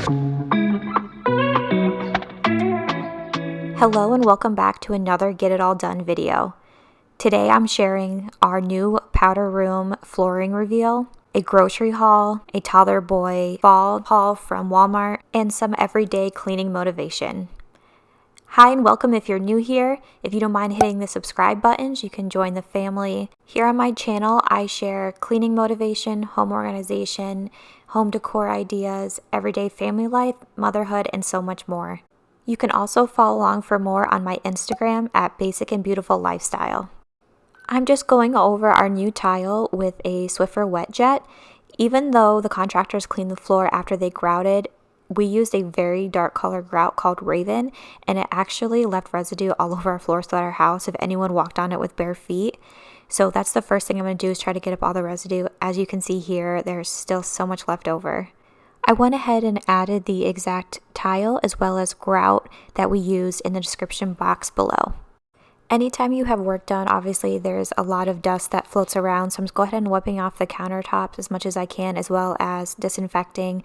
Hello and welcome back to another Get It All Done video. Today I'm sharing our new powder room flooring reveal, a grocery haul, a toddler boy fall haul from Walmart, and some everyday cleaning motivation. Hi and welcome if you're new here. If you don't mind hitting the subscribe buttons, you can join the family. Here on my channel, I share cleaning motivation, home organization, home decor ideas, everyday family life, motherhood, and so much more. You can also follow along for more on my Instagram at Basic and Beautiful Lifestyle. I'm just going over our new tile with a Swiffer wet jet. Even though the contractors cleaned the floor after they grouted, we used a very dark color grout called Raven, and it actually left residue all over our floors throughout our house if anyone walked on it with bare feet. So that's the first thing I'm going to do, is try to get up all the residue. As you can see here, there's still so much left over. I went ahead and added the exact tile as well as grout that we used in the description box below. Anytime you have work done, obviously there's a lot of dust that floats around, so I'm just going ahead and wiping off the countertops as much as I can, as well as disinfecting.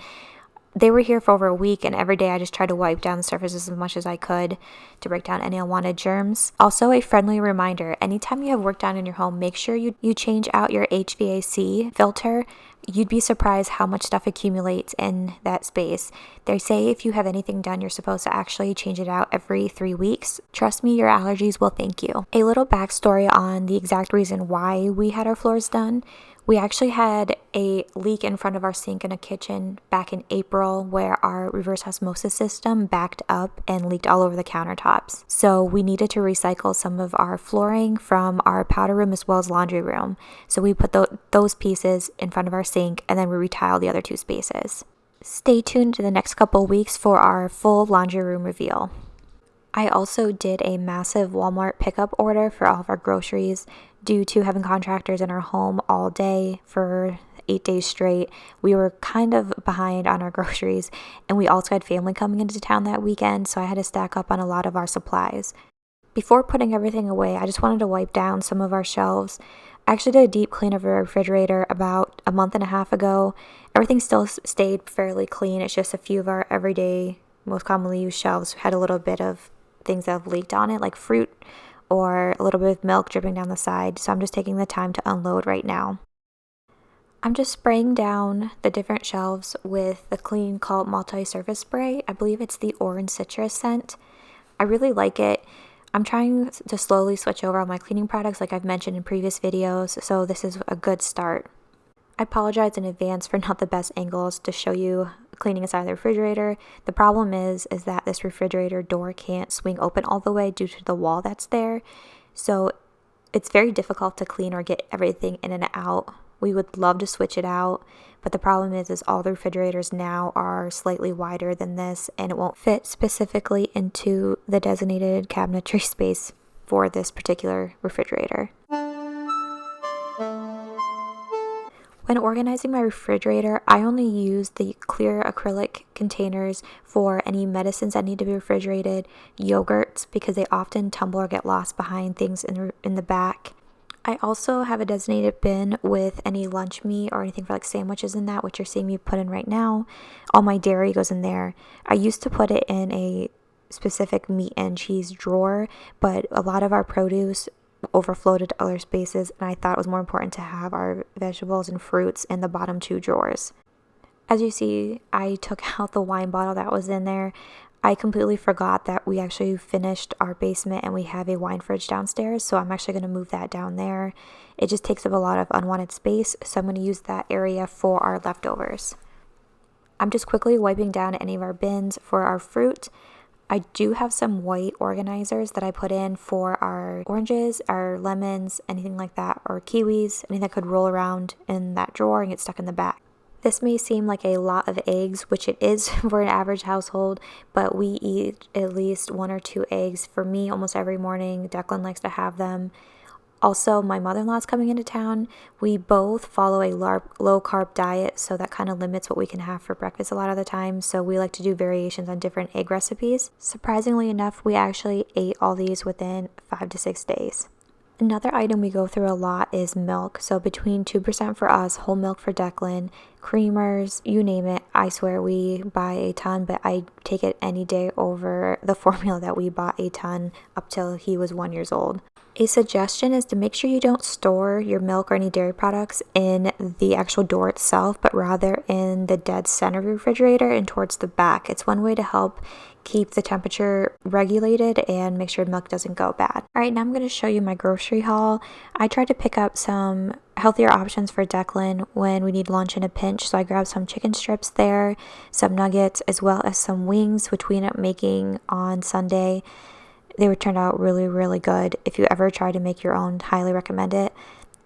They were here for over a week, and every day I just tried to wipe down the surfaces as much as I could to break down any unwanted germs. Also, a friendly reminder, anytime you have work done in your home, make sure you change out your HVAC filter. You'd be surprised how much stuff accumulates in that space. They say if you have anything done, you're supposed to actually change it out every 3 weeks. Trust me, your allergies will thank you. A little backstory on the exact reason why we had our floors done. We actually had a leak in front of our sink in a kitchen back in April where our reverse osmosis system backed up and leaked all over the countertops. So we needed to recycle some of our flooring from our powder room as well as laundry room. So we put those pieces in front of our sink, and then we retiled the other two spaces. Stay tuned to the next couple weeks for our full laundry room reveal. I also did a massive Walmart pickup order for all of our groceries. Due to having contractors in our home all day for 8 days straight, we were kind of behind on our groceries, and we also had family coming into town that weekend, so I had to stack up on a lot of our supplies. Before putting everything away, I just wanted to wipe down some of our shelves. I actually did a deep clean of our refrigerator about a month and a half ago. Everything still stayed fairly clean. It's just a few of our everyday, most commonly used shelves had a little bit of things that have leaked on it, like fruit or a little bit of milk dripping down the side, so I'm just taking the time to unload right now. I'm just spraying down the different shelves with the Clean Cult multi-surface spray. I believe it's the orange citrus scent. I really like it. I'm trying to slowly switch over all my cleaning products like I've mentioned in previous videos, so this is a good start. I apologize in advance for not the best angles to show you cleaning inside the refrigerator. The problem is that this refrigerator door can't swing open all the way due to the wall that's there. So it's very difficult to clean or get everything in and out. We would love to switch it out, but the problem is all the refrigerators now are slightly wider than this, and it won't fit specifically into the designated cabinetry space for this particular refrigerator. When organizing my refrigerator, I only use the clear acrylic containers for any medicines that need to be refrigerated, yogurts, because they often tumble or get lost behind things in the back. I also have a designated bin with any lunch meat or anything for like sandwiches in that, which you're seeing me put in right now. All my dairy goes in there. I used to put it in a specific meat and cheese drawer, but a lot of our produce overflowed into other spaces, and I thought it was more important to have our vegetables and fruits in the bottom two drawers. As you see, I took out the wine bottle that was in there. I completely forgot that we actually finished our basement and we have a wine fridge downstairs, so I'm actually going to move that down there. It just takes up a lot of unwanted space, so I'm going to use that area for our leftovers. I'm just quickly wiping down any of our bins for our fruit. I do have some white organizers that I put in for our oranges, our lemons, anything like that, or kiwis, anything that could roll around in that drawer and get stuck in the back. This may seem like a lot of eggs, which it is for an average household, but we eat at least 1 or 2 eggs. For me, almost every morning. Declan likes to have them. Also, my mother-in-law's coming into town. We both follow a low-carb diet, so that kind of limits what we can have for breakfast a lot of the time. So we like to do variations on different egg recipes. Surprisingly enough, we actually ate all these within 5 to 6 days. Another item we go through a lot is milk. So between 2% for us, whole milk for Declan, creamers, you name it. I swear we buy a ton, but I take it any day over the formula that we bought a ton up till he was 1 year old. A suggestion is to make sure you don't store your milk or any dairy products in the actual door itself, but rather in the dead center of your refrigerator and towards the back. It's one way to help keep the temperature regulated and make sure milk doesn't go bad. All right, now I'm going to show you my grocery haul. I tried to pick up some healthier options for Declan when we need lunch in a pinch, so I grabbed some chicken strips there, some nuggets, as well as some wings, which we ended up making on Sunday. They would turn out really, really good. If you ever try to make your own, highly recommend it.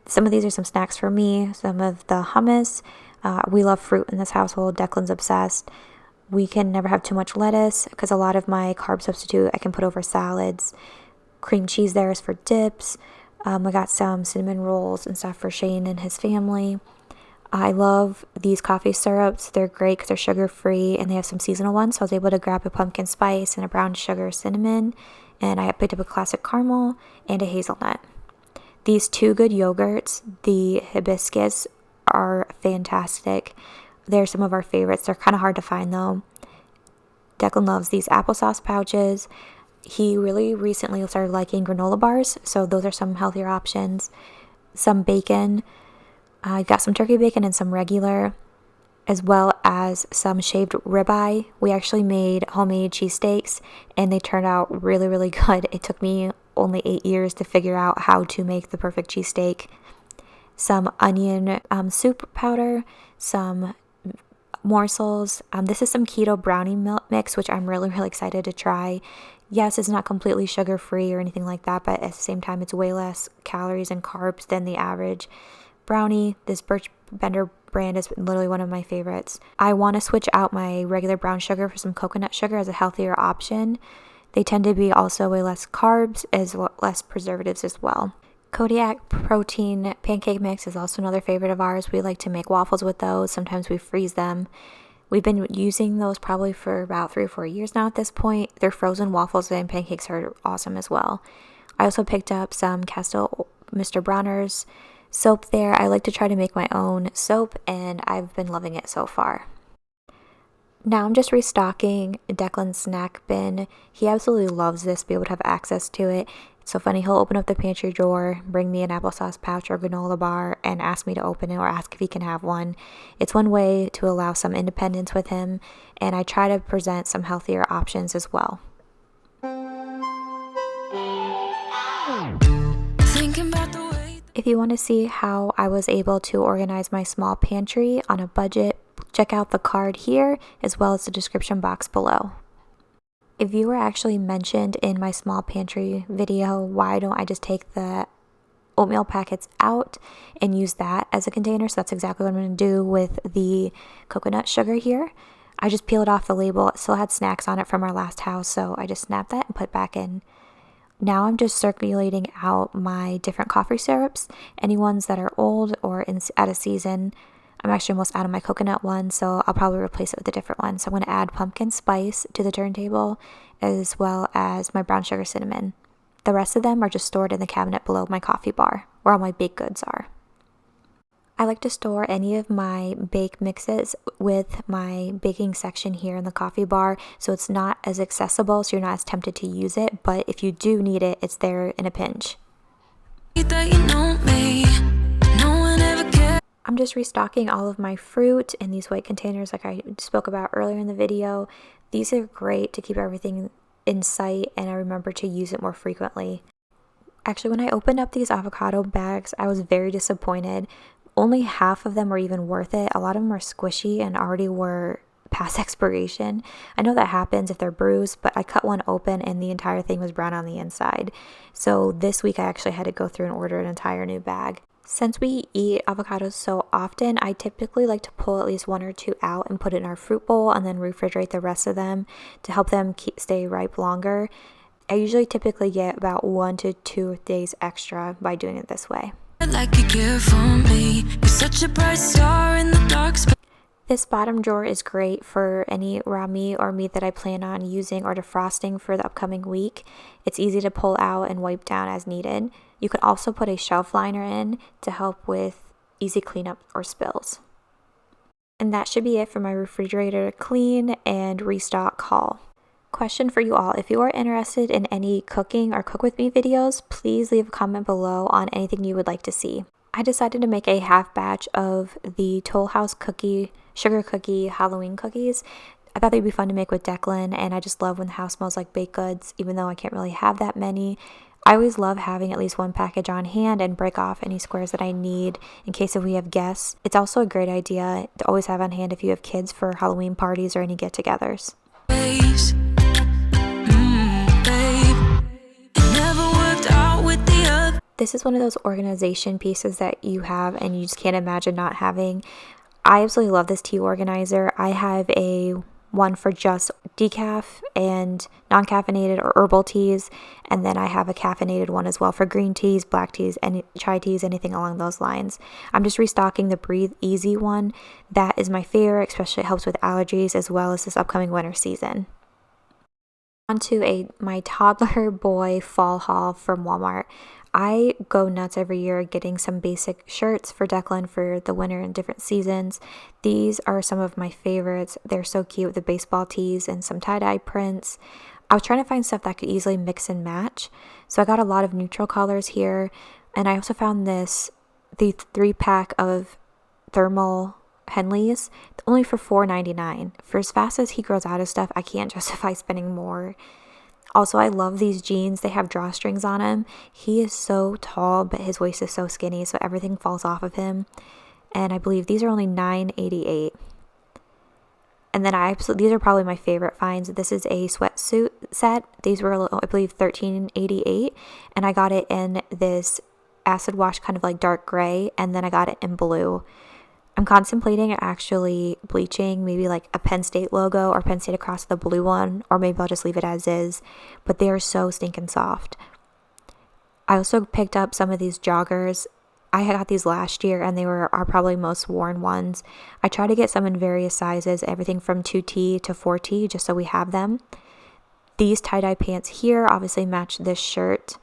Some of these are some snacks for me, some of the hummus. We love fruit in this household. Declan's obsessed. We can never have too much lettuce because a lot of my carb substitute I can put over salads. Cream cheese there is for dips. I got some cinnamon rolls and stuff for Shane and his family. I love these coffee syrups. They're great because they're sugar-free and they have some seasonal ones. So I was able to grab a pumpkin spice and a brown sugar cinnamon. And I picked up a classic caramel and a hazelnut. These two good yogurts, the hibiscus, are fantastic. They're some of our favorites. They're kind of hard to find though. Declan loves these applesauce pouches. He really recently started liking granola bars, so those are some healthier options. Some bacon. I got some turkey bacon and some regular, as well as some shaved ribeye. We actually made homemade cheesesteaks and they turned out really, really good. It took me only 8 years to figure out how to make the perfect cheesesteak. Some onion soup powder, some morsels. This is some keto brownie mix, which I'm really, really excited to try. Yes, it's not completely sugar-free or anything like that, but at the same time, it's way less calories and carbs than the average brownie. This Birch Bender brand is literally one of my favorites. I want to switch out my regular brown sugar for some coconut sugar as a healthier option. They tend to be also way less carbs, as well less preservatives as well. Kodiak protein pancake mix is also another favorite of ours. We like to make waffles with those. Sometimes we freeze them. We've been using those probably for about 3 or 4 years now at this point. Their frozen waffles and pancakes are awesome as well. I also picked up some Castle Mr. Bronner's soap there. I like to try to make my own soap and I've been loving it so far. Now I'm just restocking Declan's snack bin. He absolutely loves this, be able to have access to it. It's so funny, he'll open up the pantry drawer, bring me an applesauce pouch or granola bar and ask me to open it or ask if he can have one. It's one way to allow some independence with him, and I try to present some healthier options as well. If you want to see how I was able to organize my small pantry on a budget, check out the card here as well as the description box below. If you were actually mentioned in my small pantry video, why don't I just take the oatmeal packets out and use that as a container? So that's exactly what I'm going to do with the coconut sugar here. I just peeled off the label. It still had snacks on it from our last house, so I just snapped that and put back in. Now I'm just circulating out my different coffee syrups, any ones that are old or out of season. I'm actually almost out of my coconut one, so I'll probably replace it with a different one. So I'm going to add pumpkin spice to the turntable as well as my brown sugar cinnamon. The rest of them are just stored in the cabinet below my coffee bar, where all my baked goods are. I like to store any of my bake mixes with my baking section here in the coffee bar, so it's not as accessible, so you're not as tempted to use it, but if you do need it, it's there in a pinch. I'm just restocking all of my fruit in these white containers like I spoke about earlier in the video. These are great to keep everything in sight, and I remember to use it more frequently. Actually, when I opened up these avocado bags, I was very disappointed. Only half of them were even worth it. A lot of them were squishy and already were past expiration. I know that happens if they're bruised, but I cut one open and the entire thing was brown on the inside. So this week I actually had to go through and order an entire new bag. Since we eat avocados so often, I typically like to pull at least 1 or 2 out and put it in our fruit bowl and then refrigerate the rest of them to help them stay ripe longer. I usually typically get about 1 to 2 days extra by doing it this way. This bottom drawer is great for any raw meat or meat that I plan on using or defrosting for the upcoming week. It's easy to pull out and wipe down as needed. You could also put a shelf liner in to help with easy cleanup or spills. And that should be it for my refrigerator clean and restock haul. Question for you all: if you are interested in any cooking or cook with me videos, please leave a comment below on anything you would like to see. I decided to make a half batch of the Toll House sugar cookie Halloween cookies. I thought they'd be fun to make with Declan, and I just love when the house smells like baked goods, even though I can't really have that many. I always love having at least one package on hand and break off any squares that I need in case if we have guests. It's also a great idea to always have on hand if you have kids for Halloween parties or any get-togethers. This is one of those organization pieces that you have and you just can't imagine not having. I absolutely love this tea organizer. I have a one for just decaf and non-caffeinated or herbal teas, and then I have a caffeinated one as well for green teas, black teas, and chai teas, anything along those lines. I'm just restocking the Breathe Easy one. That is my favorite, especially it helps with allergies as well as this upcoming winter season. On to my toddler boy fall haul from Walmart. I go nuts every year getting some basic shirts for Declan for the winter and different seasons. These are some of my favorites. They're so cute with the baseball tees and some tie-dye prints. I was trying to find stuff that I could easily mix and match, so I got a lot of neutral colors here. And I also found the 3-pack of thermal Henleys only for $4.99. For as fast as he grows out of stuff, I can't justify spending more. Also, I love these jeans. They have drawstrings on them. He is so tall, but his waist is so skinny, so everything falls off of him. And I believe these are only $9.88. And then these are probably my favorite finds. This is a sweatsuit set. These were, I believe, $13.88, and I got it in this acid wash kind of like dark gray, and then I got it in blue. I'm contemplating actually bleaching maybe like a Penn State logo or Penn State across the blue one, or maybe I'll just leave it as is, but they are so stinking soft. I also picked up some of these joggers. I got these last year and they are probably most worn ones. I try to get some in various sizes, everything from 2T to 4T, just so we have them. These tie-dye pants here obviously match this shirt.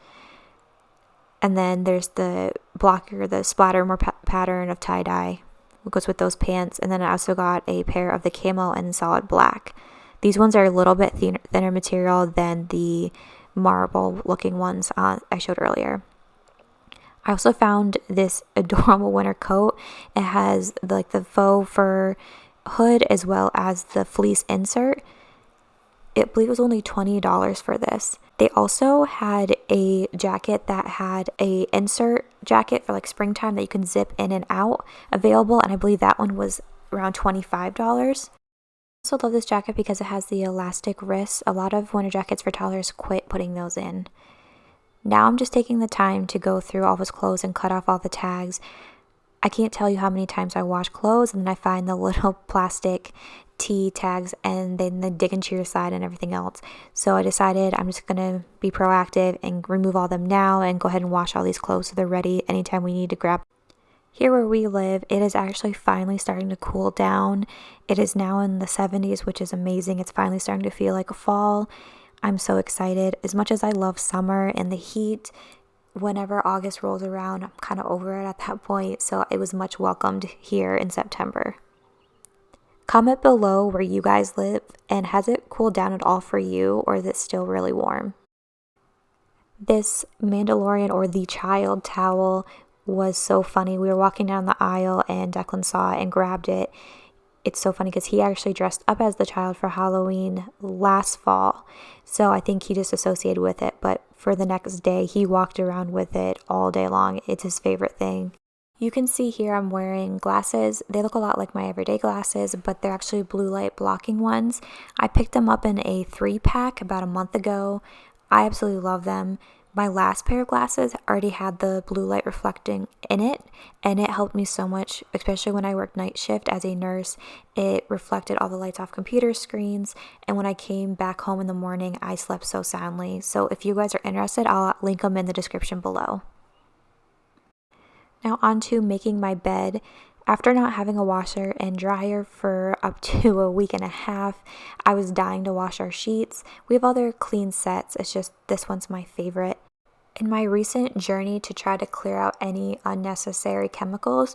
And then there's the blocker, the splatter more pattern of tie-dye. It goes with those pants. And then I also got a pair of the camo and solid black. These ones are a little bit thinner material than the marble looking ones I showed earlier. I also found this adorable winter coat. It has like the faux fur hood as well as the fleece insert. I believe it was only $20 for this. They also had a jacket that had a insert jacket for like springtime that you can zip in and out available, and I believe that one was around $25. I also love this jacket because it has the elastic wrists. A lot of winter jackets for toddlers quit putting those in. Now I'm just taking the time to go through all his clothes and cut off all the tags. I can't tell you how many times I wash clothes and then I find the little plastic T tags and then they dig into your side and everything else. So I decided I'm just going to be proactive and remove all them now and go ahead and wash all these clothes so they're ready anytime we need to grab. Here where we live, it is actually finally starting to cool down. It is now in the 70s, which is amazing. It's finally starting to feel like a fall. I'm so excited. As much as I love summer and the heat, whenever August rolls around, I'm kind of over it at that point. So it was much welcomed here in September. Comment below where you guys live, and has it cooled down at all for you, or is it still really warm? This Mandalorian or the child towel was so funny. We were walking down the aisle and Declan saw it and grabbed it. It's so funny because he actually dressed up as the child for Halloween last fall. So I think he just associated with it. But for the next day, he walked around with it all day long. It's his favorite thing. You can see here I'm wearing glasses. They look a lot like my everyday glasses, but they're actually blue light blocking ones. I picked them up in a 3-pack about a month ago. I absolutely love them. My last pair of glasses already had the blue light reflecting in it, and it helped me so much, especially when I worked night shift as a nurse. It reflected all the lights off computer screens, and when I came back home in the morning, I slept so soundly. So if you guys are interested, I'll link them in the description below. Now on to making my bed. After not having a washer and dryer for up to a week and a half, I was dying to wash our sheets. We have other clean sets, it's just this one's my favorite. In my recent journey to try to clear out any unnecessary chemicals,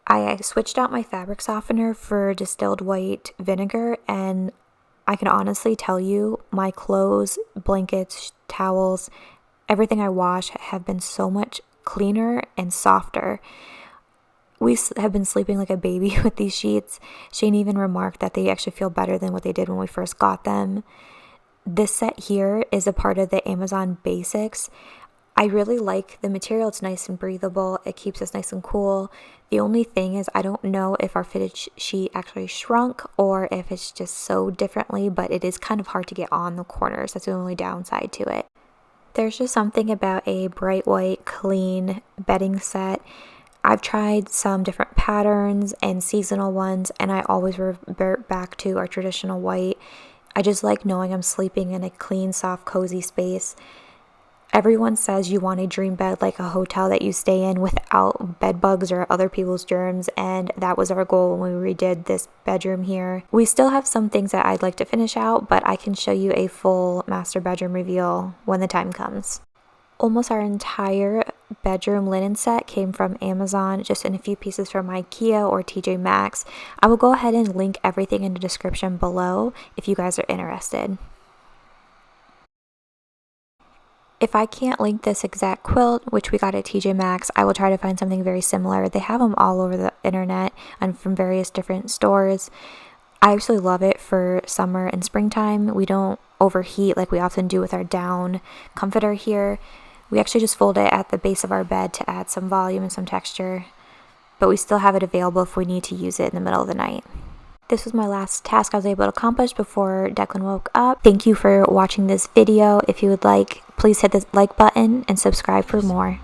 I switched out my fabric softener for distilled white vinegar, and I can honestly tell you my clothes, blankets, towels, everything I wash have been so much cleaner and softer. We have been sleeping like a baby with these sheets. Shane even remarked that they actually feel better than what they did when we first got them. This set here is a part of the Amazon Basics. I really like the material. It's nice and breathable. It keeps us nice and cool. The only thing is I don't know if our fitted sheet actually shrunk or if it's just sewed differently, but it is kind of hard to get on the corners. That's the only downside to it. There's just something about a bright white, clean bedding set. I've tried some different patterns and seasonal ones, and I always revert back to our traditional white. I just like knowing I'm sleeping in a clean, soft, cozy space. Everyone says you want a dream bed like a hotel that you stay in without bed bugs or other people's germs, and that was our goal when we redid this bedroom here. We still have some things that I'd like to finish out, but I can show you a full master bedroom reveal when the time comes. Almost our entire bedroom linen set came from Amazon, just in a few pieces from IKEA or TJ Maxx. I will go ahead and link everything in the description below if you guys are interested. If I can't link this exact quilt, which we got at TJ Maxx, I will try to find something very similar. They have them all over the internet and from various different stores. I actually love it for summer and springtime. We don't overheat like we often do with our down comforter here. We actually just fold it at the base of our bed to add some volume and some texture, but we still have it available if we need to use it in the middle of the night. This was my last task I was able to accomplish before Declan woke up. Thank you for watching this video. If you would like, please hit the like button and subscribe for more.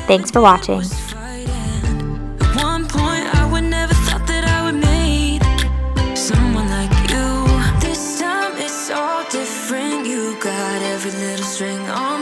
Thanks for watching. At one point I would never thought that I would meet someone like you. This time it's all different. You got every little string on